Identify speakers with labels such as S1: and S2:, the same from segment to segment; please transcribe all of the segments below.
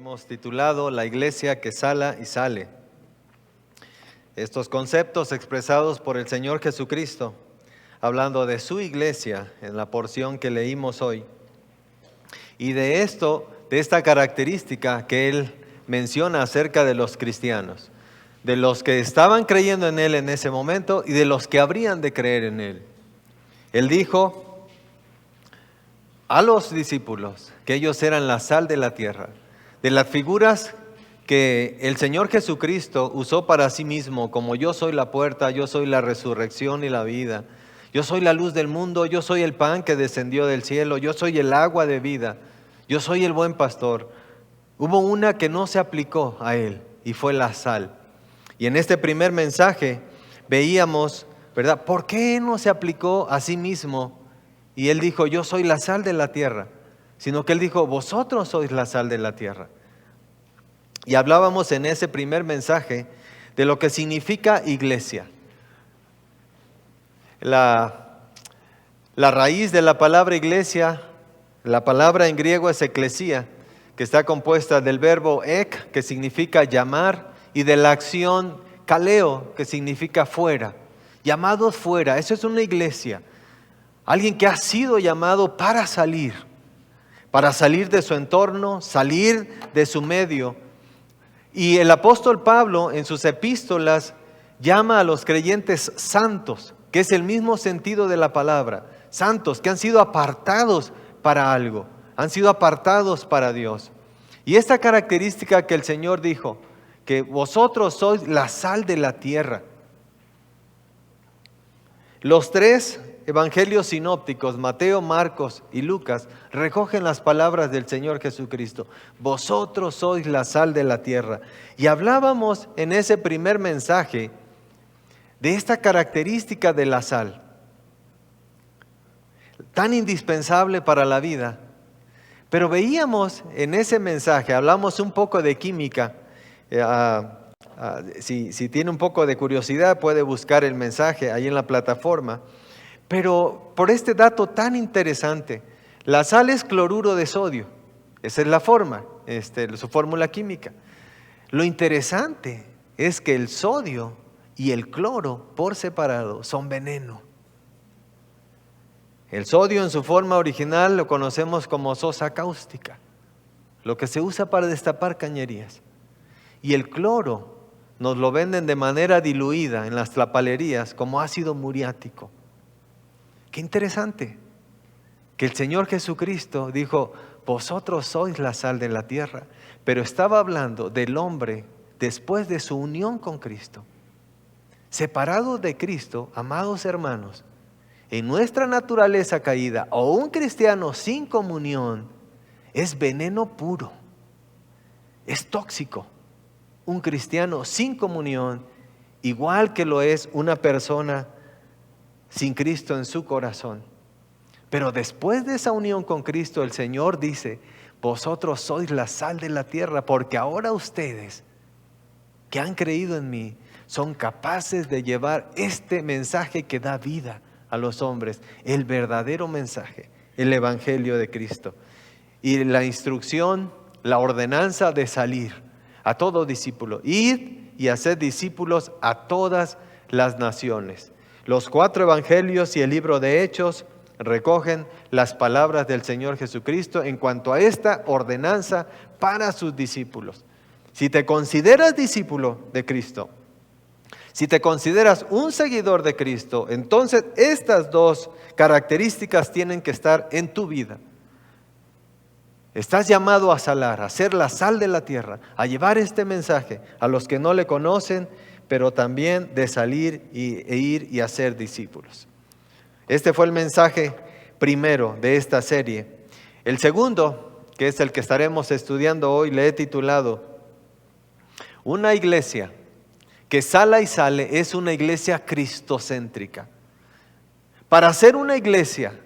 S1: hemos titulado La iglesia que sala y sale. Estos conceptos expresados por el Señor Jesucristo, hablando de su iglesia en la porción que leímos hoy, y de esta característica que Él menciona acerca de los cristianos, de los que estaban creyendo en Él en ese momento y de los que habrían de creer en Él. Él dijo a los discípulos que ellos eran la sal de la tierra, de las figuras que el Señor Jesucristo usó para sí mismo, como yo soy la puerta, yo soy la resurrección y la vida, yo soy la luz del mundo, yo soy el pan que descendió del cielo, yo soy el agua de vida, yo soy el buen pastor. Hubo una que no se aplicó a Él y fue la sal. Y en este primer mensaje veíamos, ¿verdad? ¿Por qué no se aplicó a sí mismo? Y Él dijo, yo soy la sal de la tierra, sino que Él dijo, vosotros sois la sal de la tierra. Y hablábamos en ese primer mensaje de lo que significa iglesia. La raíz de la palabra iglesia, la palabra en griego es eclesia, que está compuesta del verbo ek, que significa llamar, y de la acción kaleo, que significa fuera. Llamados fuera, eso es una iglesia. Alguien que ha sido llamado para salir de su entorno, salir de su medio. Y el apóstol Pablo en sus epístolas llama a los creyentes santos, que es el mismo sentido de la palabra. Santos que han sido apartados para algo, han sido apartados para Dios. Y esta característica que el Señor dijo, que vosotros sois la sal de la tierra. Los tres evangelios sinópticos, Mateo, Marcos y Lucas, recogen las palabras del Señor Jesucristo. Vosotros sois la sal de la tierra. Y hablábamos en ese primer mensaje de esta característica de la sal, tan indispensable para la vida. Pero veíamos en ese mensaje, hablamos un poco de química. Si tiene un poco de curiosidad puede buscar el mensaje ahí en la plataforma. Pero por este dato tan interesante, la sal es cloruro de sodio. Esa es la forma, su fórmula química. Lo interesante es que el sodio y el cloro por separado son veneno. El sodio en su forma original lo conocemos como sosa cáustica, lo que se usa para destapar cañerías. Y el cloro nos lo venden de manera diluida en las tlapalerías como ácido muriático. Qué interesante que el Señor Jesucristo dijo, vosotros sois la sal de la tierra, pero estaba hablando del hombre después de su unión con Cristo. Separado de Cristo, amados hermanos, en nuestra naturaleza caída, o un cristiano sin comunión, es veneno puro, es tóxico. Un cristiano sin comunión, igual que lo es una persona sin Cristo en su corazón. Pero después de esa unión con Cristo, el Señor dice, vosotros sois la sal de la tierra, porque ahora ustedes que han creído en mí, son capaces de llevar este mensaje que da vida a los hombres, el verdadero mensaje, el evangelio de Cristo. Y la instrucción, la ordenanza de salir a todo discípulo, id y haced discípulos a todas las naciones. Los 4 evangelios y el libro de Hechos recogen las palabras del Señor Jesucristo en cuanto a esta ordenanza para sus discípulos. Si te consideras discípulo de Cristo, si te consideras un seguidor de Cristo, entonces estas 2 características tienen que estar en tu vida. Estás llamado a salar, a ser la sal de la tierra, a llevar este mensaje a los que no le conocen, pero también de salir e ir y hacer discípulos. Este fue el mensaje primero de esta serie. El segundo, que es el que estaremos estudiando hoy, le he titulado Una iglesia que sala y sale es una iglesia cristocéntrica. Para ser una iglesia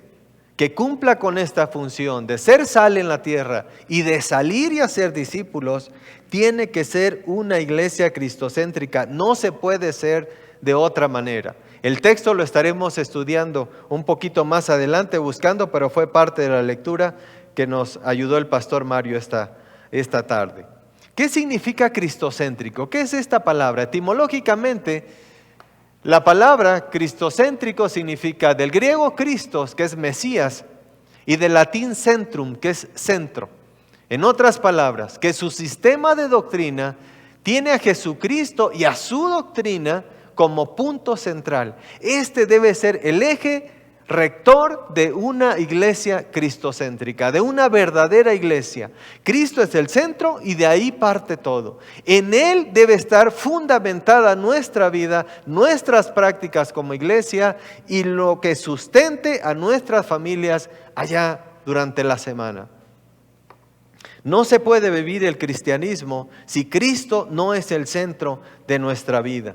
S1: que cumpla con esta función de ser sal en la tierra y de salir y hacer discípulos, tiene que ser una iglesia cristocéntrica. No se puede ser de otra manera. El texto lo estaremos estudiando un poquito más adelante, buscando, pero fue parte de la lectura que nos ayudó el pastor Mario esta tarde. ¿Qué significa cristocéntrico? ¿Qué es esta palabra? Etimológicamente, la palabra cristocéntrico significa del griego Christos, que es Mesías, y del latín centrum, que es centro. En otras palabras, que su sistema de doctrina tiene a Jesucristo y a su doctrina como punto central. Este debe ser el eje rector de una iglesia cristocéntrica, de una verdadera iglesia. Cristo es el centro y de ahí parte todo. En Él debe estar fundamentada nuestra vida, nuestras prácticas como iglesia y lo que sustente a nuestras familias allá durante la semana. No se puede vivir el cristianismo si Cristo no es el centro de nuestra vida.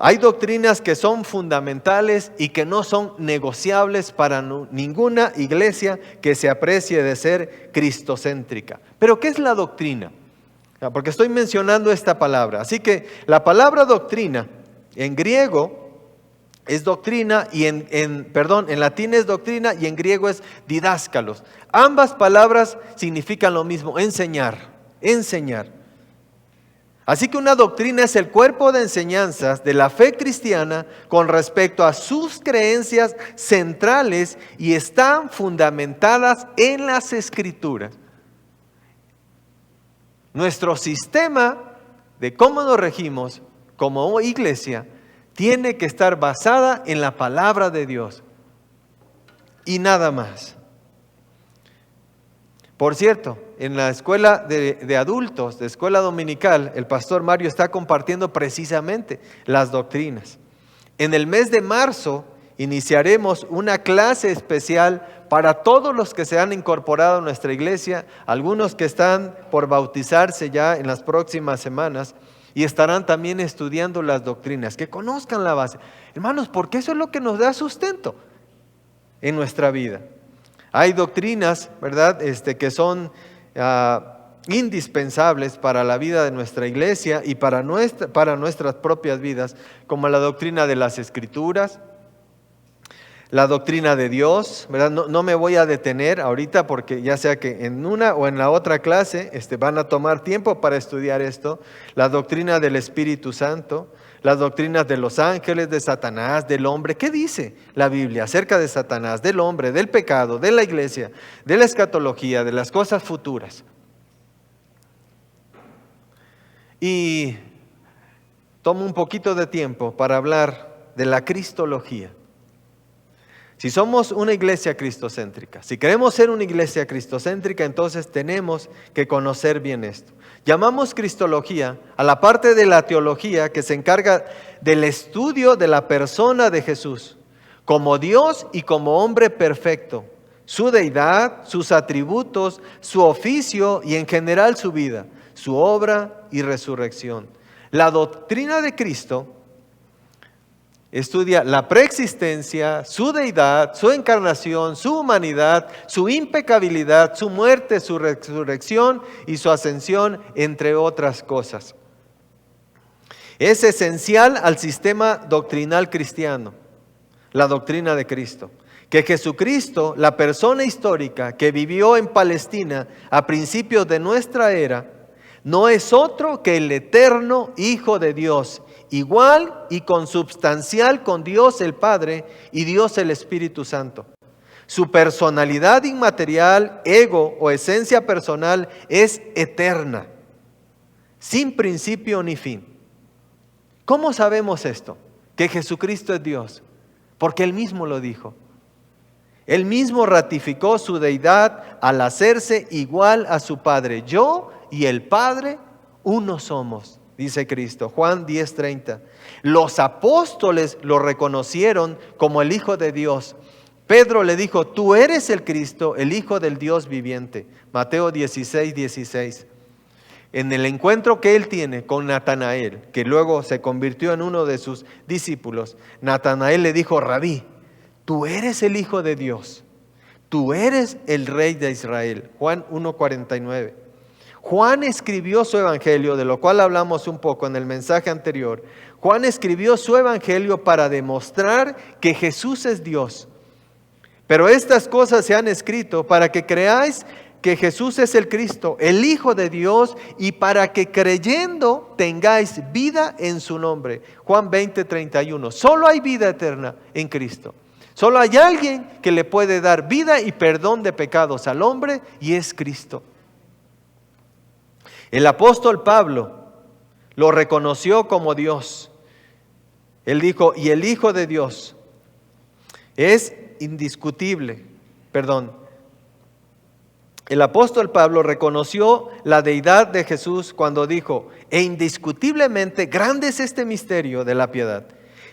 S1: Hay doctrinas que son fundamentales y que no son negociables para ninguna iglesia que se aprecie de ser cristocéntrica. ¿Pero qué es la doctrina? Porque estoy mencionando esta palabra. Así que la palabra doctrina en griego es doctrina y en latín es doctrina y en griego es didáscalos. Ambas palabras significan lo mismo, enseñar. Así que una doctrina es el cuerpo de enseñanzas de la fe cristiana con respecto a sus creencias centrales y están fundamentadas en las Escrituras. Nuestro sistema de cómo nos regimos como iglesia tiene que estar basada en la palabra de Dios y nada más. Por cierto, en la escuela de adultos, de escuela dominical, el pastor Mario está compartiendo precisamente las doctrinas. En el mes de marzo iniciaremos una clase especial para todos los que se han incorporado a nuestra iglesia, algunos que están por bautizarse ya en las próximas semanas y estarán también estudiando las doctrinas, que conozcan la base. Hermanos, porque eso es lo que nos da sustento en nuestra vida. Hay doctrinas, ¿verdad?, que son indispensables para la vida de nuestra iglesia y para nuestras propias vidas, como la doctrina de las Escrituras, la doctrina de Dios, ¿verdad? No me voy a detener ahorita porque ya sea que en una o en la otra clase van a tomar tiempo para estudiar esto. La doctrina del Espíritu Santo, las doctrinas de los ángeles, de Satanás, del hombre. ¿Qué dice la Biblia acerca de Satanás, del hombre, del pecado, de la iglesia, de la escatología, de las cosas futuras? Y tomo un poquito de tiempo para hablar de la cristología. Si somos una iglesia cristocéntrica, si queremos ser una iglesia cristocéntrica, entonces tenemos que conocer bien esto. Llamamos cristología a la parte de la teología que se encarga del estudio de la persona de Jesús, como Dios y como hombre perfecto, su deidad, sus atributos, su oficio y en general su vida, su obra y resurrección. La doctrina de Cristo estudia la preexistencia, su deidad, su encarnación, su humanidad, su impecabilidad, su muerte, su resurrección y su ascensión, entre otras cosas. Es esencial al sistema doctrinal cristiano, la doctrina de Cristo, que Jesucristo, la persona histórica que vivió en Palestina a principios de nuestra era, no es otro que el eterno Hijo de Dios, igual y consubstancial con Dios el Padre y Dios el Espíritu Santo. Su personalidad inmaterial, ego o esencia personal es eterna, sin principio ni fin. ¿Cómo sabemos esto? Que Jesucristo es Dios, porque Él mismo lo dijo. Él mismo ratificó su deidad al hacerse igual a su Padre. Yo y el Padre uno somos, dice Cristo. Juan 10:30. Los apóstoles lo reconocieron como el Hijo de Dios. Pedro le dijo: tú eres el Cristo, el Hijo del Dios viviente. Mateo 16:16. En el encuentro que él tiene con Natanael, que luego se convirtió en uno de sus discípulos, Natanael le dijo: Rabí, tú eres el Hijo de Dios, tú eres el Rey de Israel. Juan 1:49. Juan escribió su evangelio, de lo cual hablamos un poco en el mensaje anterior. Juan escribió su evangelio para demostrar que Jesús es Dios. Pero estas cosas se han escrito para que creáis que Jesús es el Cristo, el Hijo de Dios, y para que creyendo tengáis vida en su nombre. Juan 20:31. Solo hay vida eterna en Cristo. Solo hay alguien que le puede dar vida y perdón de pecados al hombre, y es Cristo. El apóstol Pablo lo reconoció como Dios. Él dijo, y el Hijo de Dios es indiscutible. El apóstol Pablo reconoció la deidad de Jesús cuando dijo, e indiscutiblemente grande es este misterio de la piedad.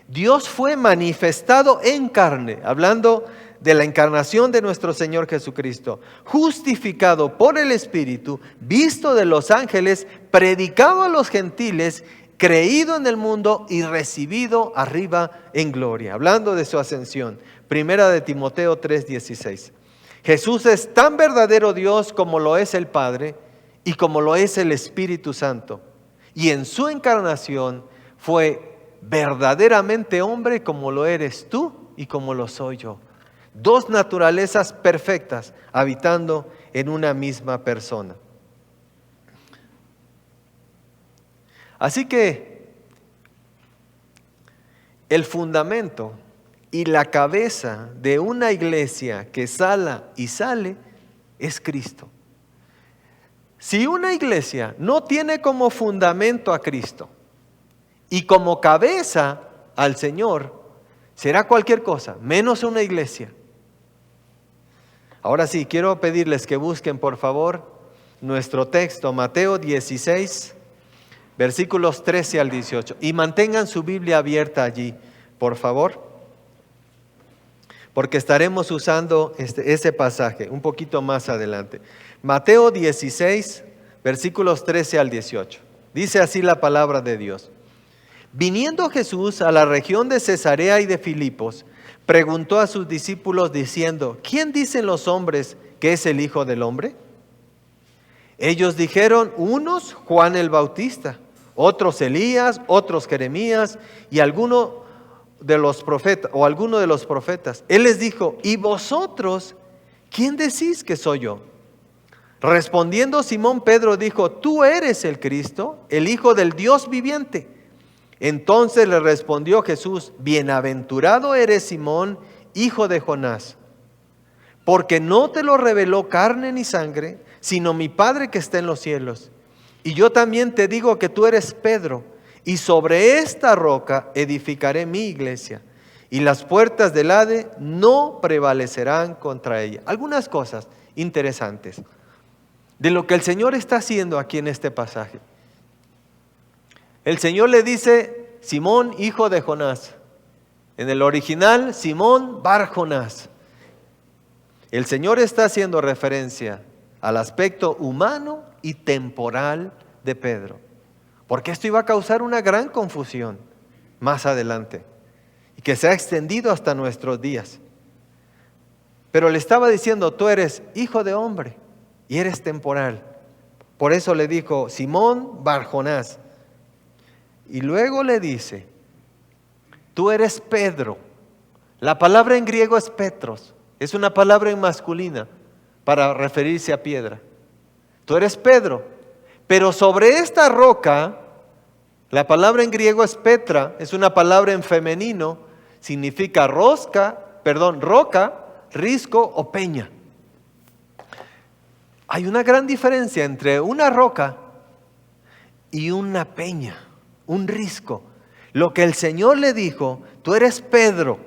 S1: Dios fue manifestado en carne, hablando de la encarnación de nuestro Señor Jesucristo, justificado por el Espíritu, visto de los ángeles, predicado a los gentiles, creído en el mundo y recibido arriba en gloria. Hablando de su ascensión, Primera de Timoteo 3:16. Jesús es tan verdadero Dios como lo es el Padre y como lo es el Espíritu Santo. Y en su encarnación fue verdaderamente hombre como lo eres tú y como lo soy yo. Dos naturalezas perfectas habitando en una misma persona. Así que el fundamento y la cabeza de una iglesia que sale es Cristo. Si una iglesia no tiene como fundamento a Cristo y como cabeza al Señor, será cualquier cosa, menos una iglesia. Ahora sí, quiero pedirles que busquen por favor nuestro texto, Mateo 16, versículos 13 al 18. Y mantengan su Biblia abierta allí, por favor, porque estaremos usando ese pasaje un poquito más adelante. Mateo 16, versículos 13 al 18. Dice así la palabra de Dios. Viniendo Jesús a la región de Cesarea y de Filipos, preguntó a sus discípulos diciendo, ¿quién dicen los hombres que es el Hijo del Hombre? Ellos dijeron, unos Juan el Bautista, otros Elías, otros Jeremías y alguno de los profetas. Él les dijo, ¿y vosotros quién decís que soy yo? Respondiendo Simón Pedro dijo, tú eres el Cristo, el Hijo del Dios viviente. Entonces le respondió Jesús, bienaventurado eres Simón, hijo de Jonás, porque no te lo reveló carne ni sangre, sino mi Padre que está en los cielos. Y yo también te digo que tú eres Pedro, y sobre esta roca edificaré mi iglesia, y las puertas del Hades no prevalecerán contra ella. Algunas cosas interesantes de lo que el Señor está haciendo aquí en este pasaje. El Señor le dice, Simón, hijo de Jonás. En el original, Simón Bar Jonás. El Señor está haciendo referencia al aspecto humano y temporal de Pedro, porque esto iba a causar una gran confusión más adelante y que se ha extendido hasta nuestros días. Pero le estaba diciendo, tú eres hijo de hombre y eres temporal. Por eso le dijo, Simón Bar Jonás. Y luego le dice, tú eres Pedro. La palabra en griego es Petros, es una palabra en masculina para referirse a piedra. Tú eres Pedro, pero sobre esta roca, la palabra en griego es Petra, es una palabra en femenino, significa roca, risco o peña. Hay una gran diferencia entre una roca y una peña, un risco. Lo que el Señor le dijo, tú eres Pedro,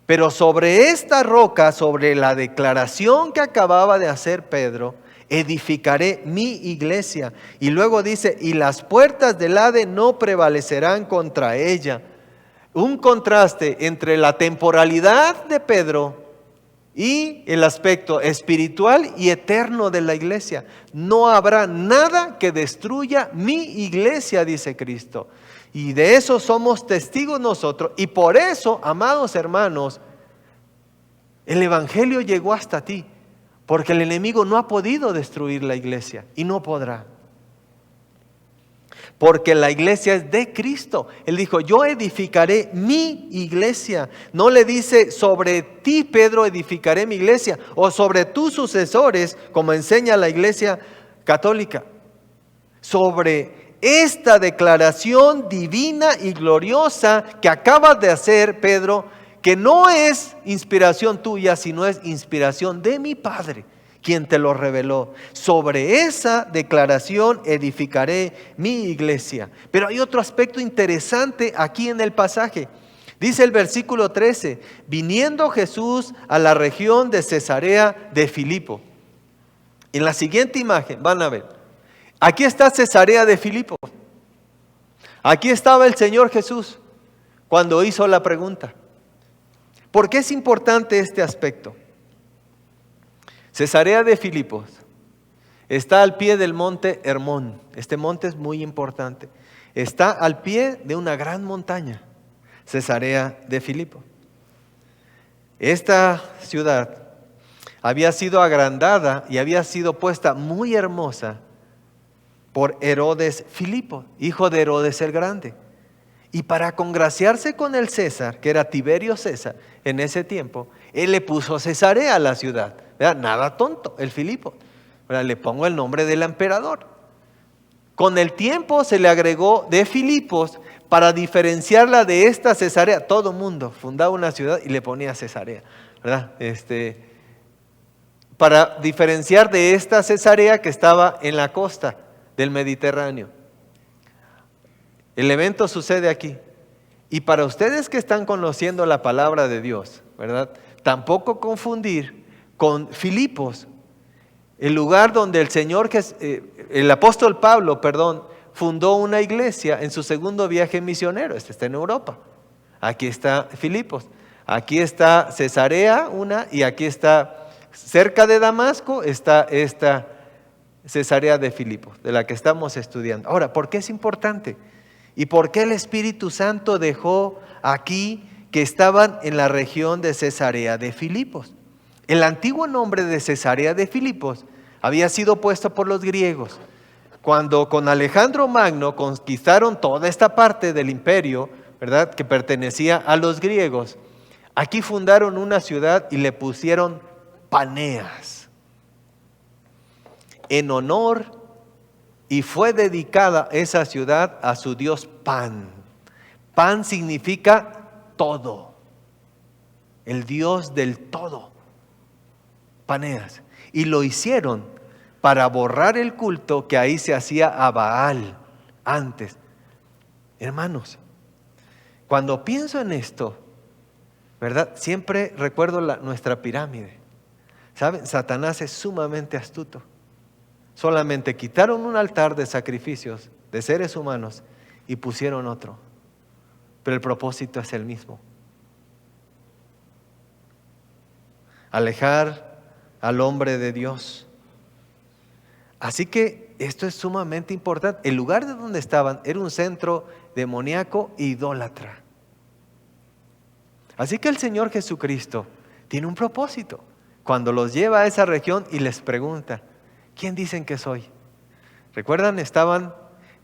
S1: pero sobre esta roca, sobre la declaración que acababa de hacer Pedro, edificaré mi iglesia. Y luego dice, y las puertas del Hades no prevalecerán contra ella. Un contraste entre la temporalidad de Pedro y el aspecto espiritual y eterno de la iglesia. No habrá nada que destruya mi iglesia, dice Cristo. Y de eso somos testigos nosotros. Y por eso, amados hermanos, el Evangelio llegó hasta ti. Porque el enemigo no ha podido destruir la iglesia y no podrá. porque la iglesia es de Cristo. Él dijo, yo edificaré mi iglesia. No le dice, sobre ti, Pedro, edificaré mi iglesia, o sobre tus sucesores, como enseña la iglesia católica. Sobre esta declaración divina y gloriosa que acabas de hacer, Pedro, que no es inspiración tuya, sino es inspiración de mi Padre, quien te lo reveló. Sobre esa declaración edificaré mi iglesia. Pero hay otro aspecto interesante aquí en el pasaje. Dice el versículo 13, viniendo Jesús a la región de Cesarea de Filipo. En la siguiente imagen, van a ver, aquí está Cesarea de Filipo. Aquí estaba el Señor Jesús cuando hizo la pregunta. ¿Por qué es importante este aspecto? Cesarea de Filipos está al pie del monte Hermón. Este monte es muy importante. Está al pie de una gran montaña, Cesarea de Filipo. Esta ciudad había sido agrandada y había sido puesta muy hermosa por Herodes Filipo, hijo de Herodes el Grande. Y para congraciarse con el César, que era Tiberio César en ese tiempo, él le puso Cesarea a la ciudad. ¿Verdad? Nada tonto, el Filipo. ¿Verdad? Le pongo el nombre del emperador. Con el tiempo se le agregó de Filipos para diferenciarla de esta Cesarea. Todo mundo fundaba una ciudad y le ponía Cesarea, ¿verdad? Para diferenciar de esta Cesarea que estaba en la costa del Mediterráneo. El evento sucede aquí. Y para ustedes que están conociendo la palabra de Dios, ¿verdad? Tampoco confundir con Filipos, el lugar donde el apóstol Pablo, fundó una iglesia en su segundo viaje misionero. Este está en Europa. Aquí está Filipos. Aquí está Cesarea, y aquí está, cerca de Damasco, está esta Cesarea de Filipos, de la que estamos estudiando. Ahora, ¿por qué es importante? ¿Y por qué el Espíritu Santo dejó aquí que estaban en la región de Cesarea de Filipos? El antiguo nombre de Cesarea de Filipos había sido puesto por los griegos. Cuando con Alejandro Magno conquistaron toda esta parte del imperio, ¿verdad?, que pertenecía a los griegos, aquí fundaron una ciudad y le pusieron Paneas, en honor. Y fue dedicada esa ciudad a su dios Pan. Pan significa todo. El dios del todo. Paneas. Y lo hicieron para borrar el culto que ahí se hacía a Baal antes. Hermanos, cuando pienso en esto, ¿verdad? Siempre recuerdo nuestra pirámide. ¿Saben? Satanás es sumamente astuto. Solamente quitaron un altar de sacrificios de seres humanos y pusieron otro. Pero el propósito es el mismo. Alejar al hombre de Dios. Así que esto es sumamente importante. El lugar de donde estaban era un centro demoníaco e idólatra. Así que el Señor Jesucristo tiene un propósito. Cuando los lleva a esa región y les pregunta, ¿quién dicen que soy? ¿Recuerdan? Estaban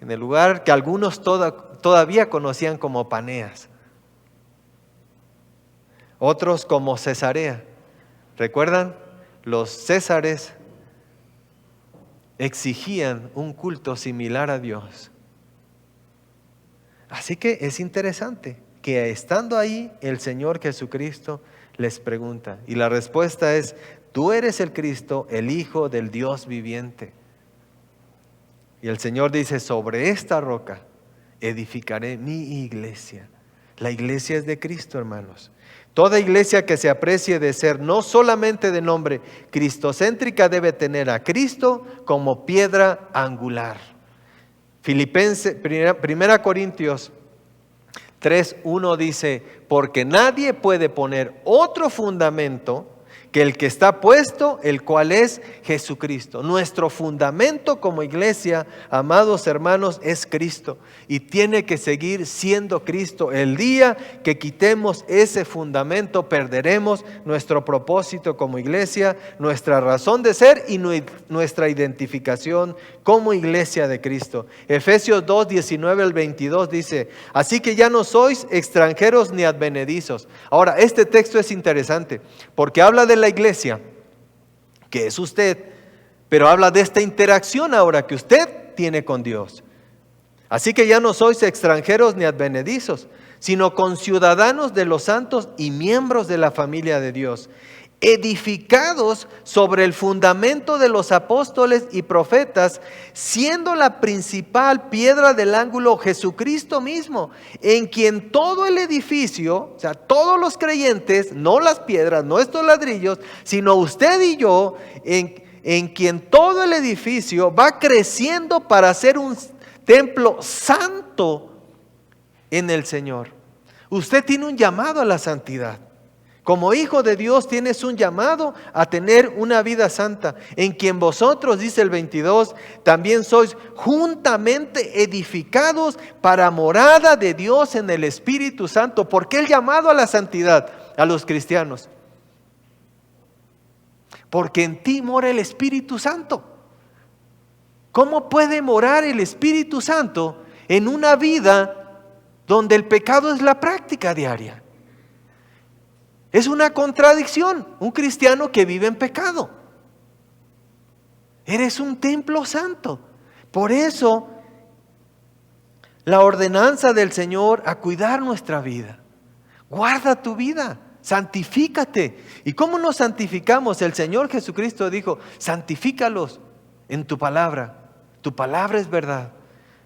S1: en el lugar que algunos todavía conocían como Paneas. Otros como Cesarea. ¿Recuerdan? Los césares exigían un culto similar a Dios. Así que es interesante que estando ahí el Señor Jesucristo les pregunta. Y la respuesta es, tú eres el Cristo, el Hijo del Dios viviente. Y el Señor dice, sobre esta roca edificaré mi iglesia. La iglesia es de Cristo, hermanos. Toda iglesia que se aprecie de ser no solamente de nombre cristocéntrica debe tener a Cristo como piedra angular. Primera Corintios 3:1 dice, porque nadie puede poner otro fundamento que el que está puesto, el cual es Jesucristo. Nuestro fundamento como iglesia, amados hermanos, es Cristo y tiene que seguir siendo Cristo. El día que quitemos ese fundamento, perderemos nuestro propósito como iglesia, nuestra razón de ser y nuestra identificación como iglesia de Cristo. Efesios 2, 19 al 22 dice: así que ya no sois extranjeros ni advenedizos. Ahora, este texto es interesante porque habla de la iglesia, que es usted, pero habla de esta interacción ahora que usted tiene con Dios. Así que ya no sois extranjeros ni advenedizos, sino conciudadanos de los santos y miembros de la familia de Dios, edificados sobre el fundamento de los apóstoles y profetas, siendo la principal piedra del ángulo Jesucristo mismo, en quien todo el edificio, o sea, todos los creyentes, no las piedras, no estos ladrillos, sino usted y yo, en quien todo el edificio va creciendo para ser un templo santo en el Señor. Usted tiene un llamado a la santidad. Como hijo de Dios tienes un llamado a tener una vida santa, en quien vosotros, dice el 22, también sois juntamente edificados para morada de Dios en el Espíritu Santo. ¿Por qué el llamado a la santidad a los cristianos? Porque en ti mora el Espíritu Santo. ¿Cómo puede morar el Espíritu Santo en una vida donde el pecado es la práctica diaria? Es una contradicción, un cristiano que vive en pecado. Eres un templo santo. Por eso, la ordenanza del Señor a cuidar nuestra vida. Guarda tu vida, santifícate. ¿Y cómo nos santificamos? El Señor Jesucristo dijo: santifícalos en tu palabra. Tu palabra es verdad.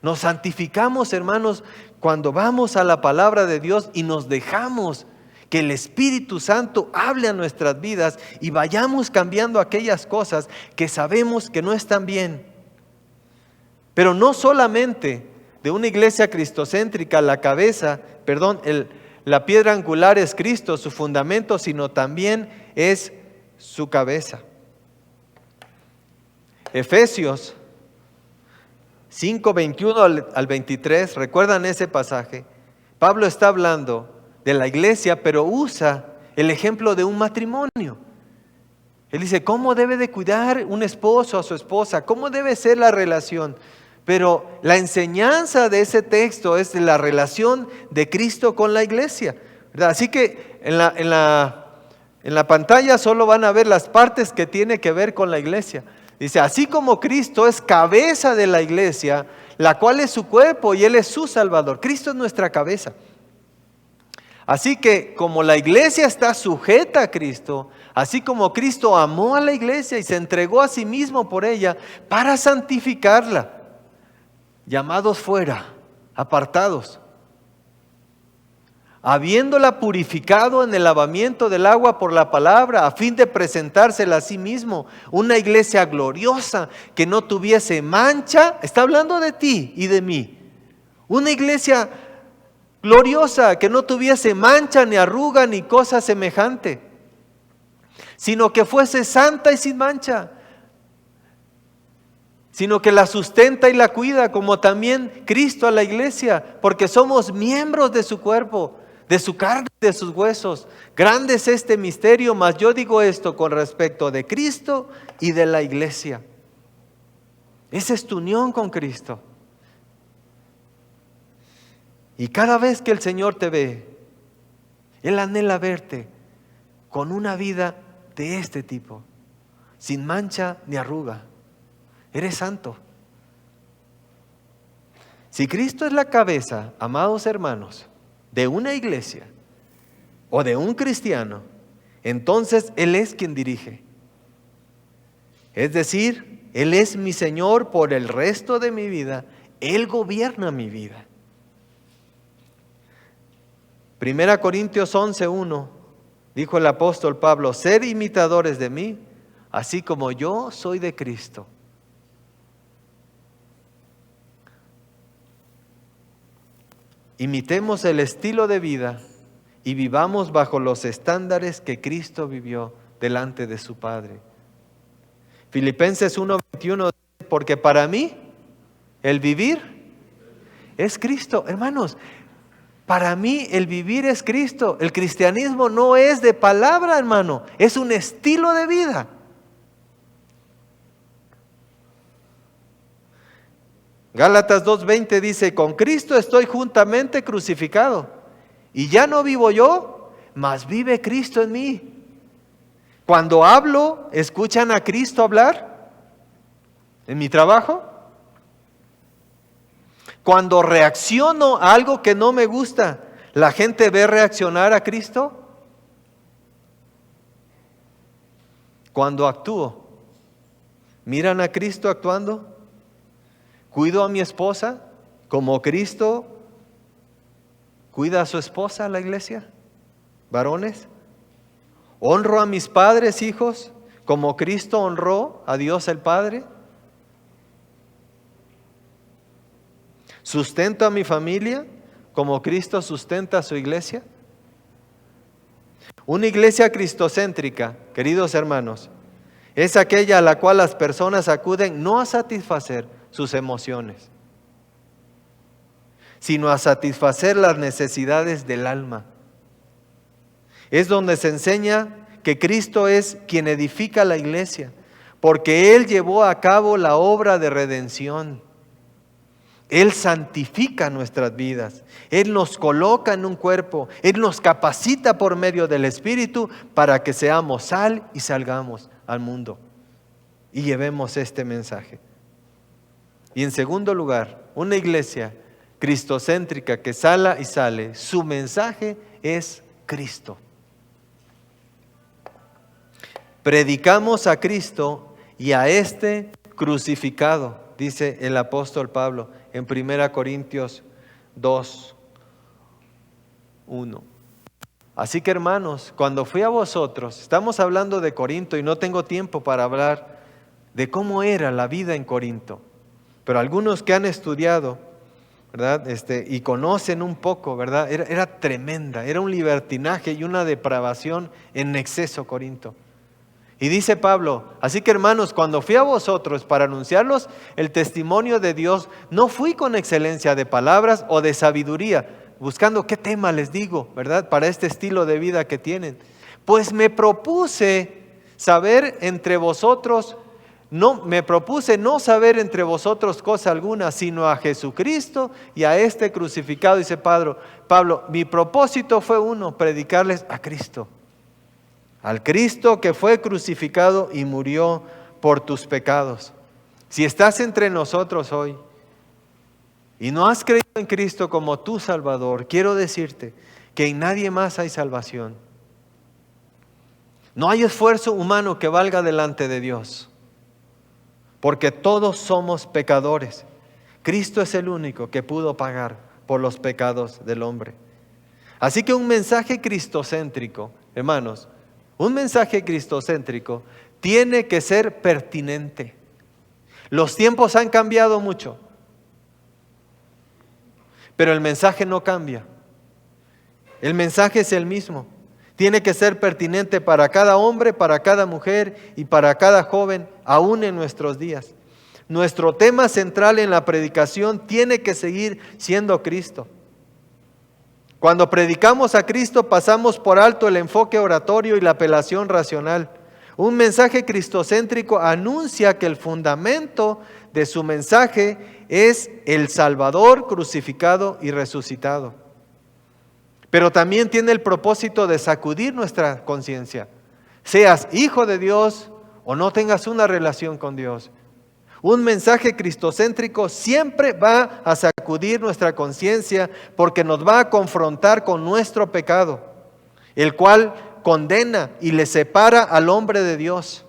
S1: Nos santificamos, hermanos, cuando vamos a la palabra de Dios y nos dejamos que el Espíritu Santo hable a nuestras vidas y vayamos cambiando aquellas cosas que sabemos que no están bien. Pero no solamente de una iglesia cristocéntrica, la piedra angular es Cristo, su fundamento, sino también es su cabeza. Efesios 5, 21 al 23, ¿recuerdan ese pasaje? Pablo está hablando de la iglesia, pero usa el ejemplo de un matrimonio. Él dice, ¿cómo debe de cuidar un esposo a su esposa? ¿Cómo debe ser la relación? Pero la enseñanza de ese texto es de la relación de Cristo con la iglesia, ¿verdad? Así que en la pantalla solo van a ver las partes que tiene que ver con la iglesia. Dice, así como Cristo es cabeza de la iglesia, la cual es su cuerpo y Él es su Salvador. Cristo es nuestra cabeza. Así que como la iglesia está sujeta a Cristo, así como Cristo amó a la iglesia y se entregó a sí mismo por ella para santificarla, llamados fuera, apartados, habiéndola purificado en el lavamiento del agua por la palabra, a fin de presentársela a sí mismo, una iglesia gloriosa que no tuviese mancha. Está hablando de ti y de mí. Una iglesia gloriosa que no tuviese mancha, ni arruga, ni cosa semejante, sino que fuese santa y sin mancha, sino que la sustenta y la cuida, como también Cristo a la iglesia, porque somos miembros de su cuerpo, de su carne y de sus huesos. Grande es este misterio, mas yo digo esto con respecto de Cristo y de la iglesia. Esa es tu unión con Cristo. Y cada vez que el Señor te ve, Él anhela verte con una vida de este tipo, sin mancha ni arruga. Eres santo. Si Cristo es la cabeza, amados hermanos, de una iglesia o de un cristiano, entonces Él es quien dirige. Es decir, Él es mi Señor por el resto de mi vida. Él gobierna mi vida. 1 Corintios 11:1 dijo el apóstol Pablo: sed imitadores de mí, así como yo soy de Cristo. Imitemos el estilo de vida y vivamos bajo los estándares que Cristo vivió delante de su Padre. Filipenses 1:21, porque para mí el vivir es Cristo. Hermanos, para mí el vivir es Cristo. El cristianismo no es de palabra, hermano, es un estilo de vida. Gálatas 2:20 dice, con Cristo estoy juntamente crucificado, y ya no vivo yo, mas vive Cristo en mí. Cuando hablo, ¿escuchan a Cristo hablar? ¿En mi trabajo? Cuando reacciono a algo que no me gusta, ¿la gente ve reaccionar a Cristo? Cuando actúo, ¿miran a Cristo actuando? ¿Cuido a mi esposa como Cristo cuida a su esposa, la iglesia? ¿Varones? ¿Honro a mis padres, hijos, como Cristo honró a Dios el Padre? ¿Sustento a mi familia como Cristo sustenta a su iglesia? Una iglesia cristocéntrica, queridos hermanos, es aquella a la cual las personas acuden no a satisfacer sus emociones, sino a satisfacer las necesidades del alma. Es donde se enseña que Cristo es quien edifica la iglesia, porque Él llevó a cabo la obra de redención. Él santifica nuestras vidas, Él nos coloca en un cuerpo, Él nos capacita por medio del Espíritu para que seamos sal y salgamos al mundo y llevemos este mensaje. Y en segundo lugar, una iglesia cristocéntrica que sala y sale, su mensaje es Cristo. Predicamos a Cristo y a este crucificado, dice el apóstol Pablo en 1 Corintios 2:1. Así que hermanos, cuando fui a vosotros, estamos hablando de Corinto y no tengo tiempo para hablar de cómo era la vida en Corinto. Pero algunos que han estudiado, ¿verdad? Y conocen un poco, ¿verdad? Era tremenda, era un libertinaje y una depravación en exceso Corinto. Y dice Pablo, así que hermanos, cuando fui a vosotros para anunciarlos el testimonio de Dios, no fui con excelencia de palabras o de sabiduría, buscando qué tema les digo, ¿verdad? Para este estilo de vida que tienen. Pues me propuse saber entre vosotros, me propuse no saber entre vosotros cosa alguna, sino a Jesucristo y a este crucificado. Dice Pablo, mi propósito fue uno, predicarles a Cristo. Al Cristo que fue crucificado y murió por tus pecados. Si estás entre nosotros hoy y no has creído en Cristo como tu Salvador, quiero decirte que en nadie más hay salvación. No hay esfuerzo humano que valga delante de Dios, porque todos somos pecadores. Cristo es el único que pudo pagar por los pecados del hombre. Así que un mensaje cristocéntrico, hermanos, un mensaje cristocéntrico tiene que ser pertinente. Los tiempos han cambiado mucho, pero el mensaje no cambia. El mensaje es el mismo. Tiene que ser pertinente para cada hombre, para cada mujer y para cada joven, aún en nuestros días. Nuestro tema central en la predicación tiene que seguir siendo Cristo. Cuando predicamos a Cristo pasamos por alto el enfoque oratorio y la apelación racional. Un mensaje cristocéntrico anuncia que el fundamento de su mensaje es el Salvador crucificado y resucitado. Pero también tiene el propósito de sacudir nuestra conciencia. Seas hijo de Dios o no tengas una relación con Dios. Un mensaje cristocéntrico siempre va a sacudir nuestra conciencia porque nos va a confrontar con nuestro pecado, el cual condena y le separa al hombre de Dios.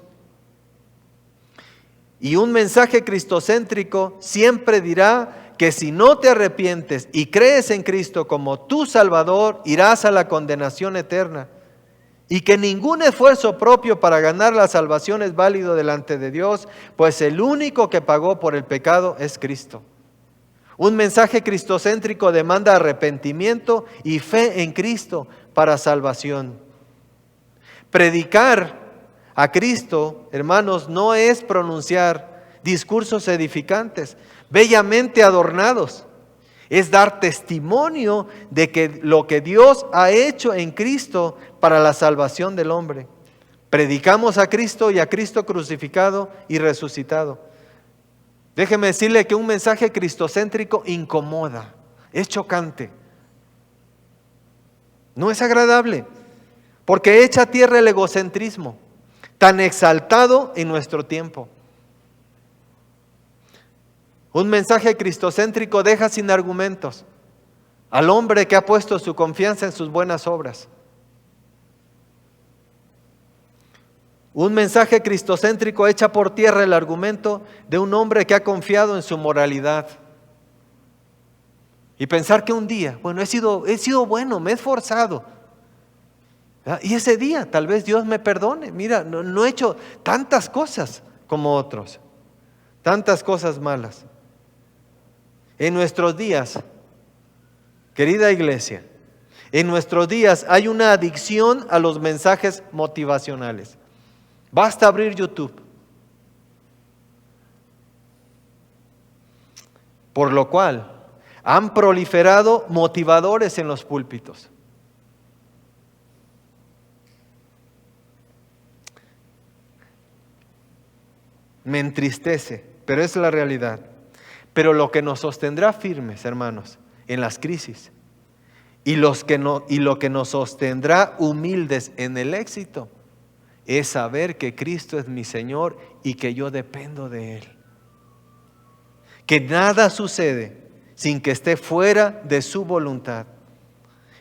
S1: Y un mensaje cristocéntrico siempre dirá que si no te arrepientes y crees en Cristo como tu Salvador, irás a la condenación eterna. Y que ningún esfuerzo propio para ganar la salvación es válido delante de Dios, pues el único que pagó por el pecado es Cristo. Un mensaje cristocéntrico demanda arrepentimiento y fe en Cristo para salvación. Predicar a Cristo, hermanos, no es pronunciar discursos edificantes, bellamente adornados. Es dar testimonio de que lo que Dios ha hecho en Cristo para la salvación del hombre. Predicamos a Cristo y a Cristo crucificado y resucitado. Déjeme decirle que un mensaje cristocéntrico incomoda, es chocante. No es agradable, porque echa a tierra el egocentrismo, tan exaltado en nuestro tiempo. Un mensaje cristocéntrico deja sin argumentos al hombre que ha puesto su confianza en sus buenas obras. Un mensaje cristocéntrico echa por tierra el argumento de un hombre que ha confiado en su moralidad. Y pensar que un día, bueno, he sido bueno, me he esforzado. Y ese día tal vez Dios me perdone. Mira, no he hecho tantas cosas como otros, tantas cosas malas. En nuestros días, querida iglesia, en nuestros días hay una adicción a los mensajes motivacionales. Basta abrir YouTube. Por lo cual han proliferado motivadores en los púlpitos. Me entristece, pero es la realidad. Pero lo que nos sostendrá firmes, hermanos, en las crisis, y lo que nos sostendrá humildes en el éxito, es saber que Cristo es mi Señor y que yo dependo de Él. Que nada sucede sin que esté fuera de su voluntad.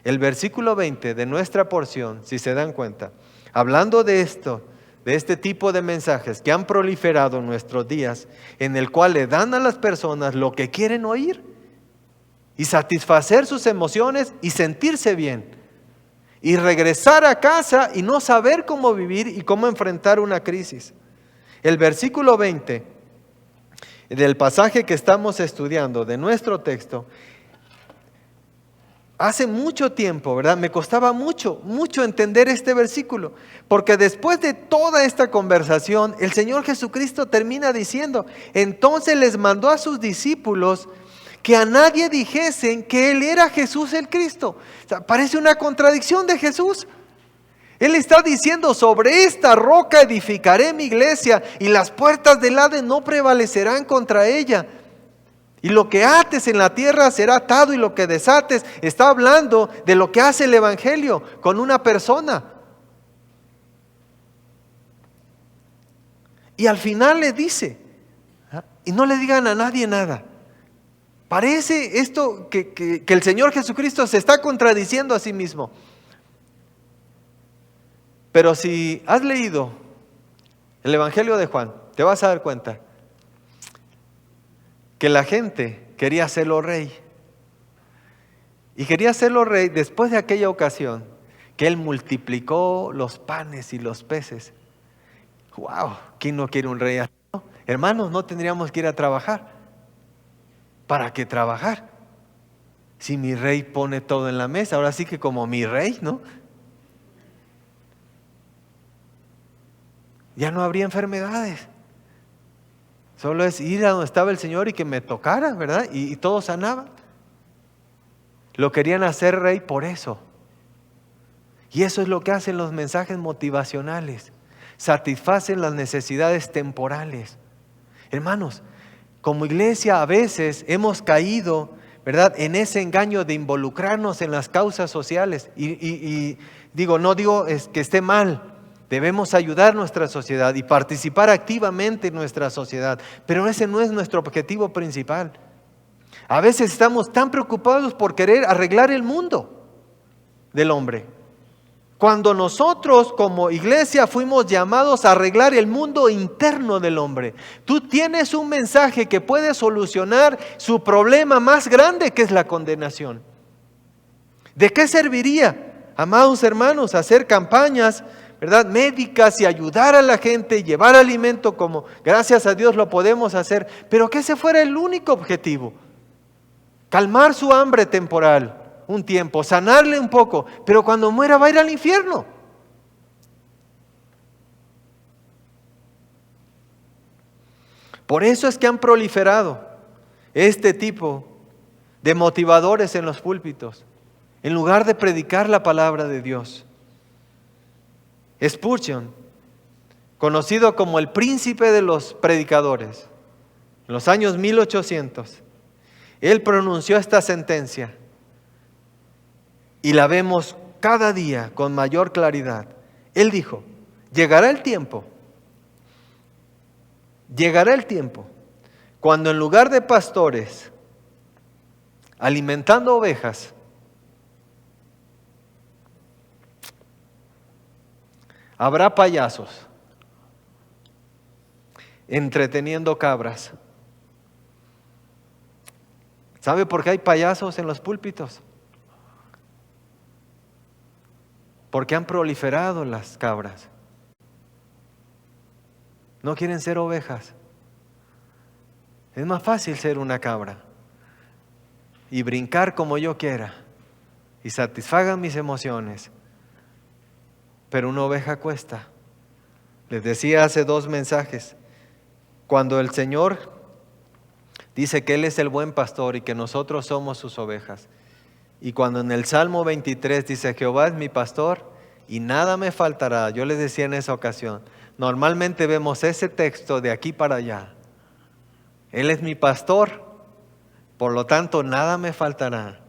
S1: El versículo 20 de nuestra porción, si se dan cuenta, hablando de esto, de este tipo de mensajes que han proliferado en nuestros días, en el cual le dan a las personas lo que quieren oír y satisfacer sus emociones y sentirse bien. Y regresar a casa y no saber cómo vivir y cómo enfrentar una crisis. El versículo 20 del pasaje que estamos estudiando de nuestro texto, hace mucho tiempo, ¿verdad? Me costaba mucho entender este versículo, porque después de toda esta conversación, el Señor Jesucristo termina diciendo, entonces les mandó a sus discípulos que a nadie dijesen que Él era Jesús el Cristo. O sea, parece una contradicción de Jesús. Él está diciendo, sobre esta roca edificaré mi iglesia y las puertas del Hades no prevalecerán contra ella. Y lo que ates en la tierra será atado y lo que desates. Está hablando de lo que hace el Evangelio con una persona. Y al final le dice, y no le digan a nadie nada. Parece esto que el Señor Jesucristo se está contradiciendo a sí mismo. Pero si has leído el Evangelio de Juan, te vas a dar cuenta que la gente quería hacerlo rey. Y quería hacerlo rey después de aquella ocasión que Él multiplicó los panes y los peces. ¡Wow! ¿Quién no quiere un rey así? ¿No? Hermanos, no tendríamos que ir a trabajar. ¿Para qué trabajar? Si mi rey pone todo en la mesa, ahora sí que como mi rey, ¿no? Ya no habría enfermedades. Solo es ir a donde estaba el Señor y que me tocara, ¿verdad? Y todo sanaba. Lo querían hacer rey por eso. Y eso es lo que hacen los mensajes motivacionales. Satisfacen las necesidades temporales. Hermanos, como iglesia a veces hemos caído, ¿verdad?, en ese engaño de involucrarnos en las causas sociales. No digo que esté mal. Debemos ayudar a nuestra sociedad y participar activamente en nuestra sociedad, pero ese no es nuestro objetivo principal. A veces estamos tan preocupados por querer arreglar el mundo del hombre, cuando nosotros como iglesia fuimos llamados a arreglar el mundo interno del hombre. Tú tienes un mensaje que puede solucionar su problema más grande, que es la condenación. ¿De qué serviría, amados hermanos, hacer campañas, ¿verdad?, médicas y ayudar a la gente, llevar alimento como gracias a Dios lo podemos hacer, pero que ese fuera el único objetivo? Calmar su hambre temporal un tiempo, sanarle un poco, pero cuando muera va a ir al infierno. Por eso es que han proliferado este tipo de motivadores en los púlpitos, en lugar de predicar la palabra de Dios. Spurgeon, conocido como el príncipe de los predicadores, en los años 1800, él pronunció esta sentencia y la vemos cada día con mayor claridad. Él dijo: llegará el tiempo cuando en lugar de pastores alimentando ovejas, habrá payasos entreteniendo cabras. ¿Sabe por qué hay payasos en los púlpitos? Porque han proliferado las cabras. No quieren ser ovejas. Es más fácil ser una cabra y brincar como yo quiera y satisfagan mis emociones. Pero una oveja cuesta. Les decía hace 2 mensajes, cuando el Señor dice que Él es el buen pastor y que nosotros somos sus ovejas, y cuando en el Salmo 23 dice: Jehová es mi pastor y nada me faltará. Yo les decía en esa ocasión, normalmente vemos ese texto de aquí para allá. Él es mi pastor, por lo tanto nada me faltará.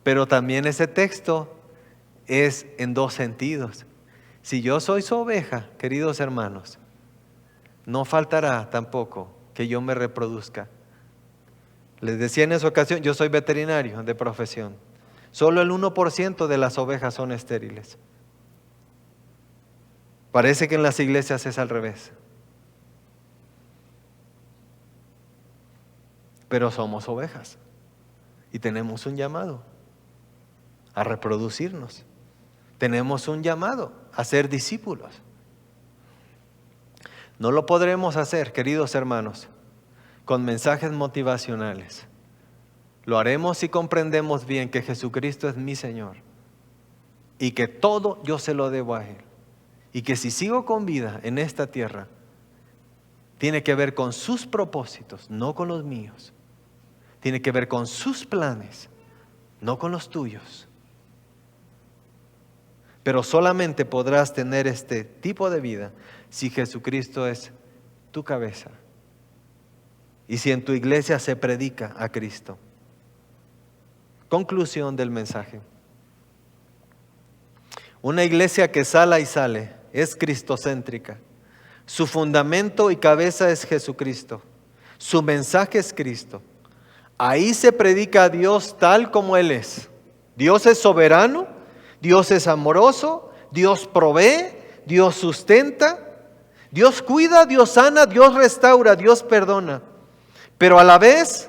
S1: Pero también ese texto es en 2 sentidos. Si yo soy su oveja, queridos hermanos, no faltará tampoco que yo me reproduzca. Les decía en esa ocasión, yo soy veterinario de profesión. Solo el 1% de las ovejas son estériles. Parece que en las iglesias es al revés. Pero somos ovejas y tenemos un llamado a reproducirnos. Tenemos un llamado a ser discípulos. No lo podremos hacer, queridos hermanos, con mensajes motivacionales. Lo haremos si comprendemos bien que Jesucristo es mi Señor y que todo yo se lo debo a Él. Y que si sigo con vida en esta tierra, tiene que ver con sus propósitos, no con los míos. Tiene que ver con sus planes, no con los tuyos. Pero solamente podrás tener este tipo de vida si Jesucristo es tu cabeza y si en tu iglesia se predica a Cristo. Conclusión del mensaje. Una iglesia que sala y sale es cristocéntrica. Su fundamento y cabeza es Jesucristo. Su mensaje es Cristo. Ahí se predica a Dios tal como Él es. Dios es soberano, Dios es amoroso, Dios provee, Dios sustenta, Dios cuida, Dios sana, Dios restaura, Dios perdona. Pero a la vez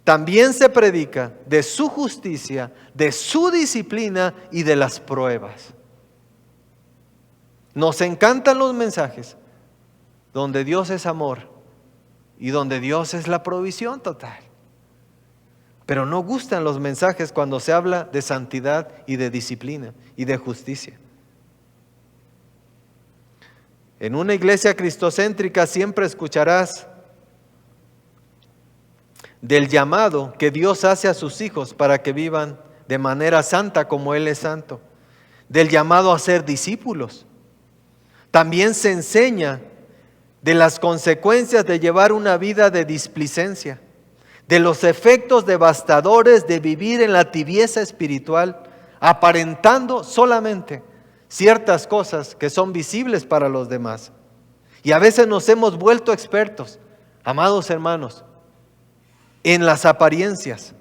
S1: también se predica de su justicia, de su disciplina y de las pruebas. Nos encantan los mensajes donde Dios es amor y donde Dios es la provisión total. Pero no gustan los mensajes cuando se habla de santidad y de disciplina y de justicia. En una iglesia cristocéntrica siempre escucharás del llamado que Dios hace a sus hijos para que vivan de manera santa como Él es santo. Del llamado a ser discípulos. También se enseña de las consecuencias de llevar una vida de displicencia, de los efectos devastadores de vivir en la tibieza espiritual, aparentando solamente ciertas cosas que son visibles para los demás. Y a veces nos hemos vuelto expertos, amados hermanos, en las apariencias,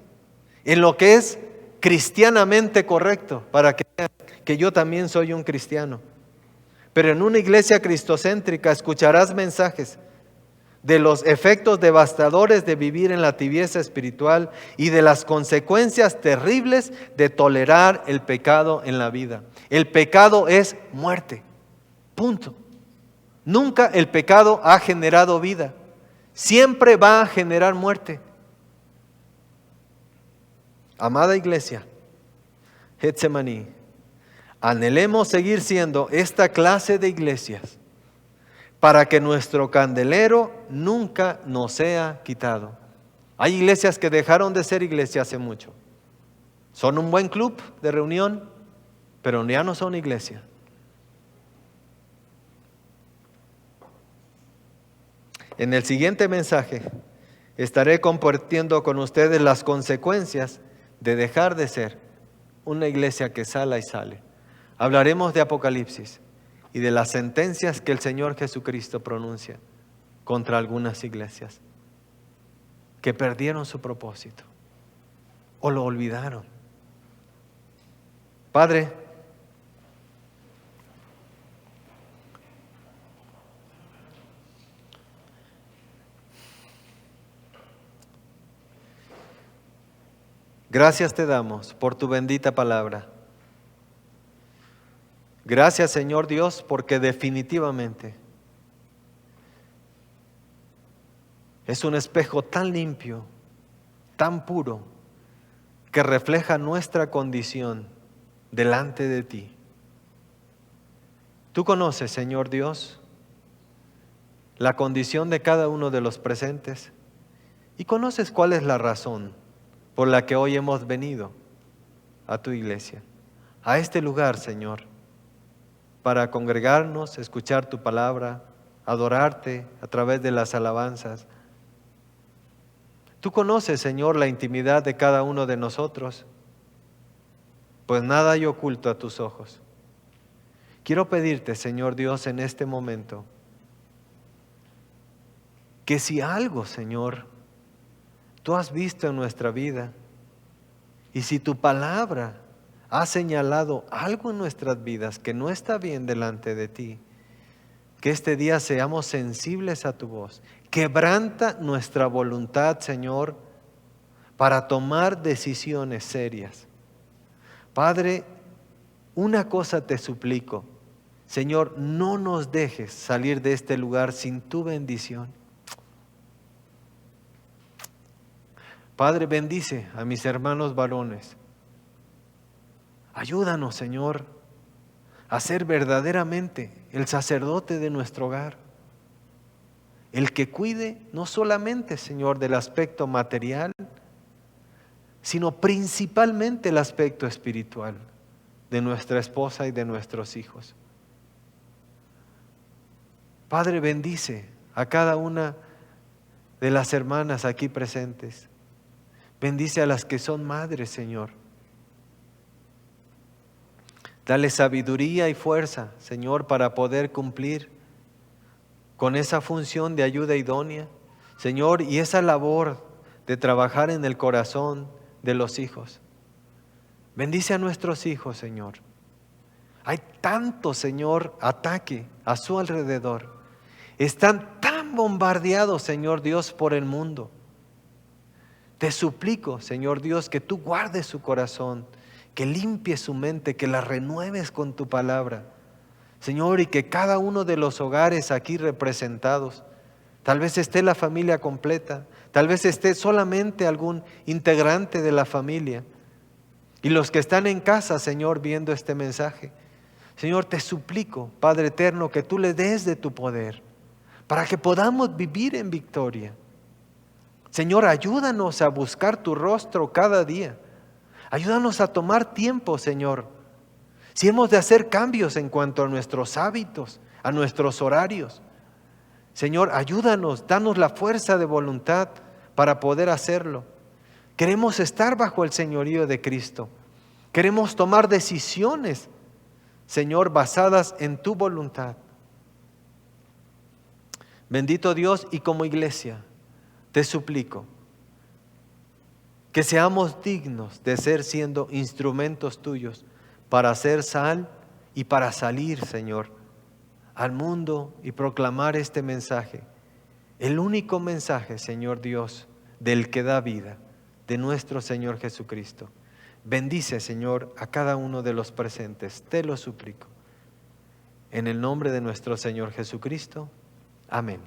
S1: en lo que es cristianamente correcto, para que vean que yo también soy un cristiano. Pero en una iglesia cristocéntrica escucharás mensajes de los efectos devastadores de vivir en la tibieza espiritual y de las consecuencias terribles de tolerar el pecado en la vida. El pecado es muerte, punto. Nunca el pecado ha generado vida, siempre va a generar muerte. Amada iglesia, Getsemaní, anhelemos seguir siendo esta clase de iglesias para que nuestro candelero nunca nos sea quitado. Hay iglesias que dejaron de ser iglesias hace mucho. Son un buen club de reunión, pero ya no son iglesia. En el siguiente mensaje estaré compartiendo con ustedes las consecuencias de dejar de ser una iglesia que sala y sale. Hablaremos de Apocalipsis y de las sentencias que el Señor Jesucristo pronuncia contra algunas iglesias que perdieron su propósito o lo olvidaron. Padre, gracias te damos por tu bendita palabra. Gracias, Señor Dios, porque definitivamente es un espejo tan limpio, tan puro, que refleja nuestra condición delante de ti. Tú conoces, Señor Dios, la condición de cada uno de los presentes y conoces cuál es la razón por la que hoy hemos venido a tu iglesia, a este lugar, Señor, para congregarnos, escuchar tu palabra, adorarte a través de las alabanzas. Tú conoces, Señor, la intimidad de cada uno de nosotros, pues nada hay oculto a tus ojos. Quiero pedirte, Señor Dios, en este momento, que si algo, Señor, tú has visto en nuestra vida, y si tu palabra ha señalado algo en nuestras vidas que no está bien delante de ti, que este día seamos sensibles a tu voz. Quebranta nuestra voluntad, Señor, para tomar decisiones serias. Padre, una cosa te suplico, Señor, no nos dejes salir de este lugar sin tu bendición. Padre, bendice a mis hermanos varones. Ayúdanos, Señor, a ser verdaderamente el sacerdote de nuestro hogar. El que cuide no solamente, Señor, del aspecto material, sino principalmente el aspecto espiritual de nuestra esposa y de nuestros hijos. Padre, bendice a cada una de las hermanas aquí presentes. Bendice a las que son madres, Señor. Dale sabiduría y fuerza, Señor, para poder cumplir con esa función de ayuda idónea, Señor, y esa labor de trabajar en el corazón de los hijos. Bendice a nuestros hijos, Señor. Hay tanto, Señor, ataque a su alrededor. Están tan bombardeados, Señor Dios, por el mundo. Te suplico, Señor Dios, que tú guardes su corazón, que limpies su mente, que la renueves con tu palabra. Señor, y que cada uno de los hogares aquí representados, tal vez esté la familia completa, tal vez esté solamente algún integrante de la familia, y los que están en casa, Señor, viendo este mensaje. Señor, te suplico, Padre eterno, que tú le des de tu poder, para que podamos vivir en victoria. Señor, ayúdanos a buscar tu rostro cada día. Ayúdanos a tomar tiempo, Señor. Si hemos de hacer cambios en cuanto a nuestros hábitos, a nuestros horarios. Señor, ayúdanos, danos la fuerza de voluntad para poder hacerlo. Queremos estar bajo el señorío de Cristo. Queremos tomar decisiones, Señor, basadas en tu voluntad. Bendito Dios, y como iglesia, te suplico que seamos dignos de ser siendo instrumentos tuyos para hacer sal y para salir, Señor, al mundo y proclamar este mensaje. El único mensaje, Señor Dios, del que da vida, de nuestro Señor Jesucristo. Bendice, Señor, a cada uno de los presentes, te lo suplico. En el nombre de nuestro Señor Jesucristo. Amén.